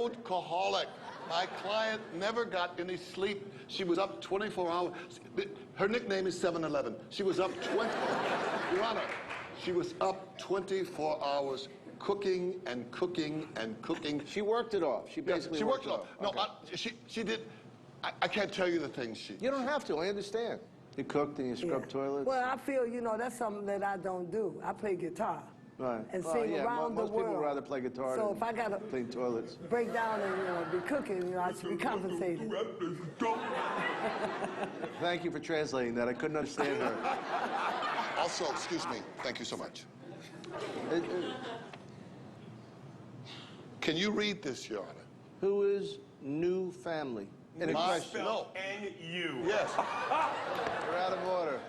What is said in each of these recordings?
foodaholic. My client never got any sleep. She was up 24 hours. Her nickname is 7-Eleven. She was up Your Honor, she was up 24 hours cooking and cooking and cooking. She worked it off. She basically worked it off. No, okay. she did. I can't tell you the things she... You don't have to. I understand. You cooked and you scrubbed toilets. Well, I feel, you know, that's something that I don't do. I play guitar. Right. And sing around the world. Most people would rather play guitar so than if I gotta clean toilets. Break down and, you know, be cooking, you know, I should be compensated. Thank you for translating that. I couldn't understand her. Also, excuse me. Thank you so much. Can you read this, Your Honor? Who is new family? In a question. No. N-U. Yes. You're out of order.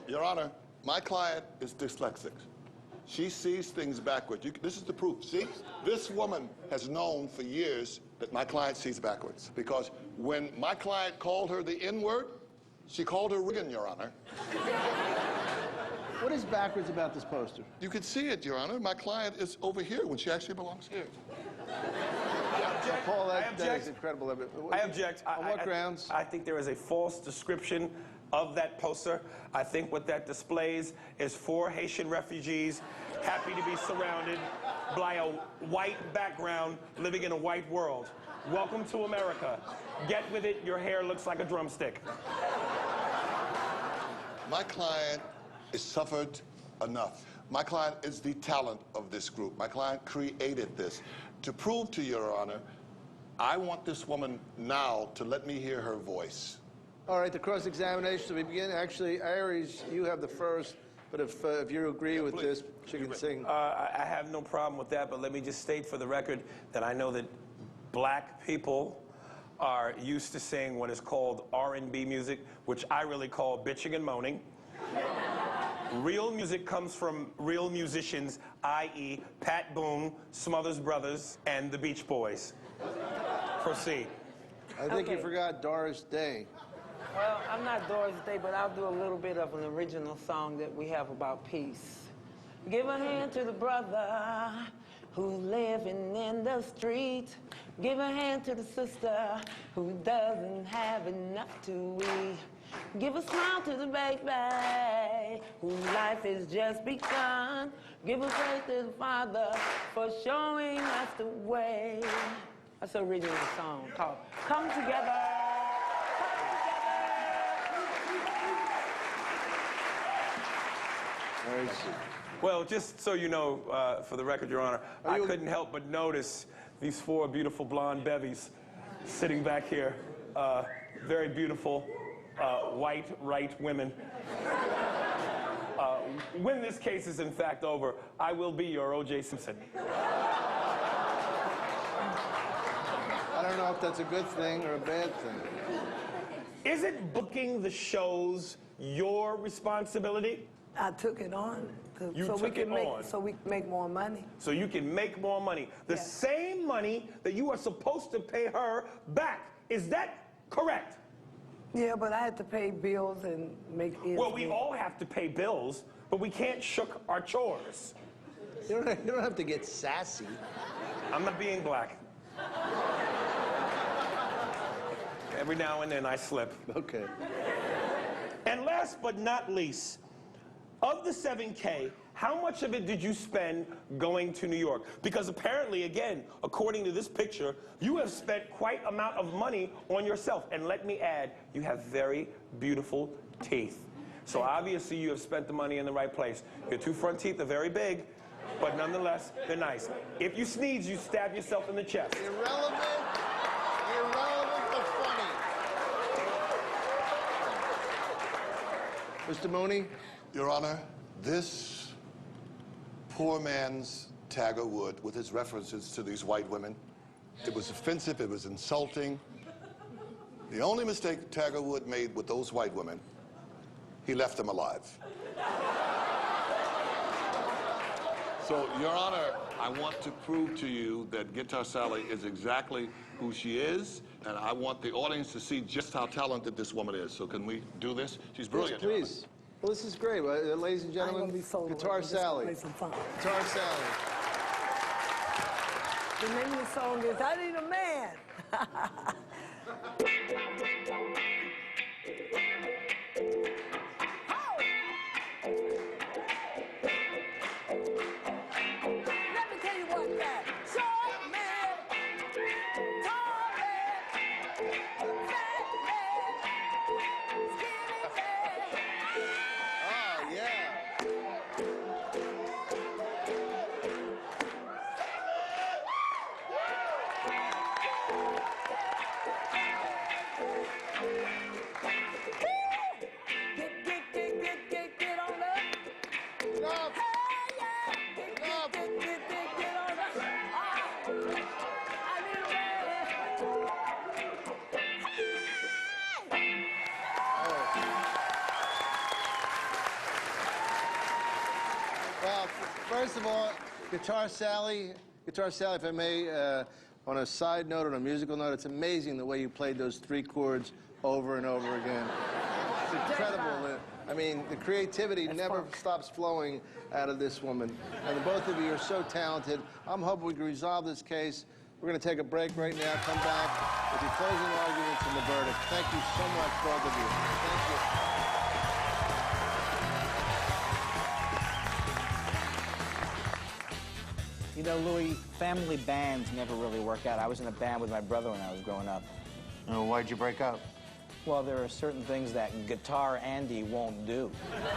Your Honor, my client is dyslexic. She sees things backwards. This is the proof. See? This woman has known for years that my client sees backwards. Because when my client called her the N-word, she called her Riggin, Your Honor. What is backwards about this poster? You can see it, Your Honor. My client is over here when she actually belongs here. Paul, that is incredible. I object. On what grounds? I think there is a false description of that poster. I think what that displays is 4 Haitian refugees happy to be surrounded by a white background living in a white world. Welcome to America. Get with it. Your hair looks like a drumstick. My client has suffered enough. My client is the talent of this group. My client created this. To prove to Your Honor, I want this woman now to let me hear her voice. All right, the cross-examination to begin. Actually, Airies, you have the first, but if you agree with this, she can sing. I have no problem with that, but let me just state for the record that I know that black people are used to saying what is called R&B music, which I really call bitching and moaning. Real music comes from real musicians, i.e. Pat Boone, Smothers Brothers, and the Beach Boys. Proceed. I think you forgot Doris Day. Well, I'm not Doris Day, but I'll do a little bit of an original song that we have about peace. Give a hand to the brother who's living in the street. Give a hand to the sister who doesn't have enough to eat. Give a smile to the baby whose life is just begun. Give a praise to the Father for showing us the way. That's an original song called Come Together. Well, just so you know, for the record, Your Honor, I couldn't help but notice these 4 beautiful blonde bevies sitting back here. Very beautiful white right women. When this case is in fact over, I will be your O.J. Simpson. I don't know if that's a good thing or a bad thing. Isn't booking the shows your responsibility? I took it on so we can make more money. So you can make more money. The same money that you are supposed to pay her back. Is that correct? Yeah, but I had to pay bills and make ends Well, we meet. all have to pay bills, but we can't shook our chores. You don't have to get sassy. I'm not being black. Every now and then I slip. Okay. And last but not least, of the $7K, how much of it did you spend going to New York? Because apparently, again, according to this picture, you have spent quite an amount of money on yourself. And let me add, you have very beautiful teeth. So obviously you have spent the money in the right place. Your 2 front teeth are very big, but nonetheless, they're nice. If you sneeze, you stab yourself in the chest. Irrelevant but funny. Mr. Mooney? Your Honor, this poor man's Tiger Wood, with his references to these white women, it was offensive, it was insulting. The only mistake Tiger Wood made with those white women, he left them alive. So, Your Honor, I want to prove to you that Gtr Sallye is exactly who she is, and I want the audience to see just how talented this woman is. So can we do this? She's brilliant. Yes, please. Well, this is great. Ladies and gentlemen, Gtr Sallye. Play some fun. Gtr Sallye. The name of the song is I Need a Man. Let me tell you what that short man, tall man, fat man, skinny man. Oh, yeah. Get on up. Enough. Hey, yeah. Get on up. I need a man. Well, first of all, Gtr Sallye, if I may, on a side note, on a musical note, it's amazing the way you played those 3 chords over and over again. It's incredible. I mean, the creativity never stops flowing out of this woman. And the both of you are so talented. I'm hoping we can resolve this case. We're going to take a break right now, come back with your closing arguments and the verdict. Thank you so much, both of you. Thank you. You know, Louis, family bands never really work out. I was in a band with my brother when I was growing up. Oh, why'd you break up? Well, there are certain things that Guitar Andy won't do. Comedy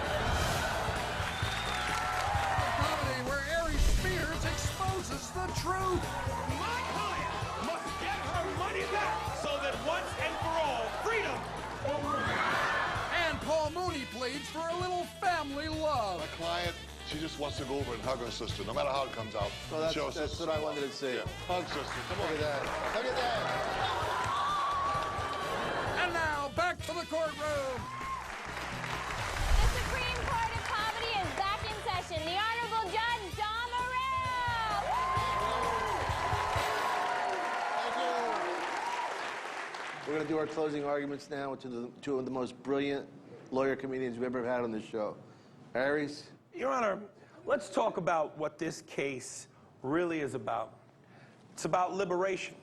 where Airies exposes the truth. My client must get her money back so that once and for all, freedom. And Paul Mooney pleads for a little family love. My client, she just wants to go over and hug her sister, no matter how it comes out. Well, Show that's sister what I some wanted love. to see. Yeah. Hug sister, come on. Look at that. Look at that. And now, back to the courtroom. The Supreme Court of Comedy is back in session. The Honorable Judge John Morrell. Thank you. We're going to do our closing arguments now with two of the most brilliant lawyer comedians we've ever had on this show. Airies? Your Honor, let's talk about what this case really is about. It's about liberation.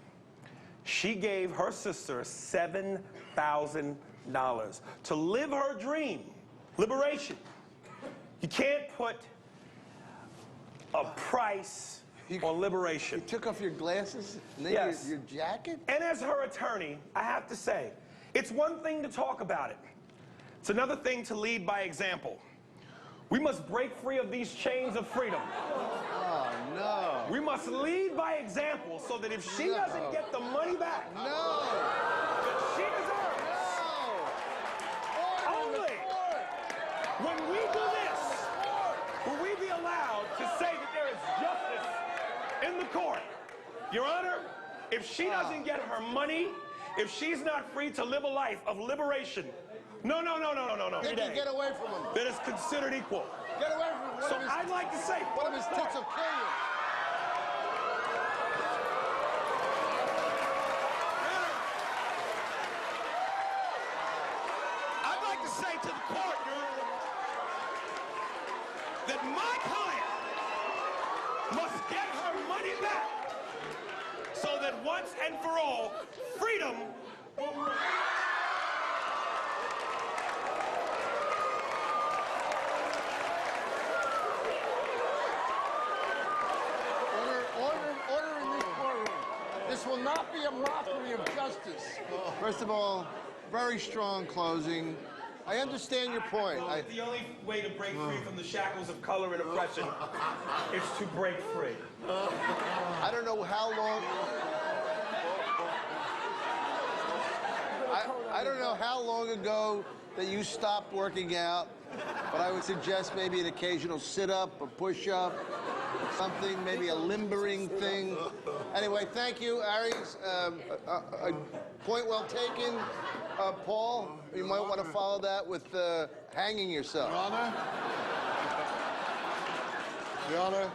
She gave her sister $7,000 to live her dream, liberation. You can't put a price on liberation. You took off your glasses? And then Yes. your jacket? And as her attorney, I have to say, it's one thing to talk about it. It's another thing to lead by example. We must break free of these chains of freedom. Oh, no. We must lead by example so that if she doesn't get the money back No. that she deserves, only when we do this will we be allowed to say that there is justice in the court. Your Honor, if she doesn't get her money, if she's not free to live a life of liberation, no. Dickie, get away from him. That is considered equal. Get away from him. So I'd like to say, One of his tits will kill you. I'd like to say to the court, Your Honor, that my client must get her money back so that once and for all, freedom will... Order in this courtroom. This will not be a mockery of justice. First of all, very strong closing. I understand your point. Well, the only way to break free from the shackles of color and oppression is to break free. I don't know how long. I don't know how long ago that you stopped working out, but I would suggest maybe an occasional sit-up, a push-up, something, maybe a limbering thing. Anyway, thank you, Airies. A point well taken. Paul, you might want to follow that with hanging yourself. Your Honor? Your Honor,